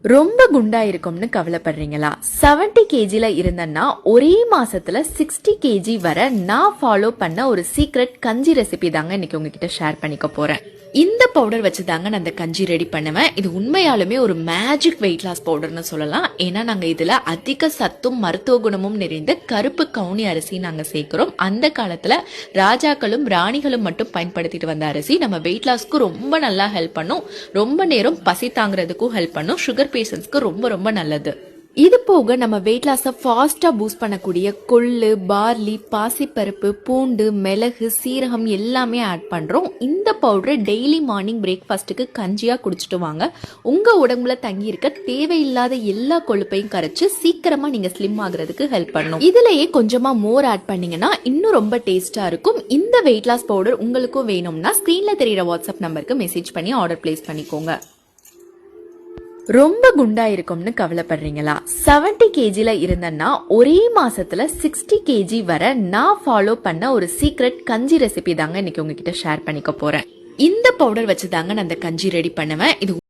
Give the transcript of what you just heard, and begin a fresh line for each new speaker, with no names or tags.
ரொம்ப குண்டா இருக்கும்னு கவலைப்படுறீங்களா? 70 kgல இருந்தேன்னா ஒரே மாசத்துல 60 kg வர நான் ஃபாலோ பண்ண ஒரு சீக்ரெட் கஞ்சி ரெசிபி தாங்க இன்னைக்கு உங்ககிட்ட ஷேர் பண்ணிக்க போறேன். இந்த பவுடர் வச்சு தாங்க நான் அந்த கஞ்சி ரெடி பண்ணுவேன். இது உண்மையாலுமே ஒரு மேஜிக் வெயிட் லாஸ் பவுடர்னு சொல்லலாம். ஏன்னா நாங்க இதுல அதிக சத்தும் மருத்துவ குணமும் நிறைந்த கருப்பு கவுனி அரிசி நாங்க சேர்க்கிறோம். அந்த காலத்துல ராஜாக்களும் ராணிகளும் மட்டும் பயன்படுத்திட்டு வந்த அரிசி நம்ம வெயிட் லாஸ்க்கு ரொம்ப நல்லா ஹெல்ப் பண்ணும். ரொம்ப நேரம் பசி தாங்கிறதுக்கும் ஹெல்ப் பண்ணும். சுகர் பேஷண்ட்ஸ்க்கு ரொம்ப ரொம்ப நல்லது. இது போக நம்ம வெயிட் லாஸை ஃபாஸ்டா பூஸ்ட் பண்ணக்கூடிய கொள்ளு, பார்லி, பாசிப்பருப்பு, பூண்டு, மிளகு, சீரகம் எல்லாமே ஆட் பண்றோம். இந்த பவுடரை டெய்லி மார்னிங் பிரேக்ஃபாஸ்ட்டுக்கு கஞ்சியா குடிச்சிட்டு வாங்க. உங்க உடம்புல தங்கி இருக்க தேவையில்லாத எல்லா கொழுப்பையும் கரைச்சு சீக்கிரமா நீங்க ஸ்லிம் ஆகுறதுக்கு ஹெல்ப் பண்ணும். இதுலயே கொஞ்சமா மோர் ஆட் பண்ணீங்கன்னா இன்னும் ரொம்ப டேஸ்டா இருக்கும். இந்த வெயிட் லாஸ் பவுடர் உங்களுக்கும் வேணும்னா ஸ்கிரீன்ல தெரியுற வாட்ஸ்அப் நம்பருக்கு மெசேஜ் பண்ணி ஆர்டர் பிளேஸ் பண்ணிக்கோங்க. ரொம்ப குண்டா இருக்கும்னு கவலைப்படுறீங்களா? 70 kgல இருந்தேன்னா ஒரே மாசத்துல 60 kg வர நான் ஃபாலோ பண்ண ஒரு சீக்ரெட் கஞ்சி ரெசிபி தாங்க இன்னைக்கு உங்ககிட்ட ஷேர் பண்ணிக்க போறேன். இந்த பவுடர் வச்சு தாங்க நான் அந்த கஞ்சி ரெடி பண்ணுவேன். இது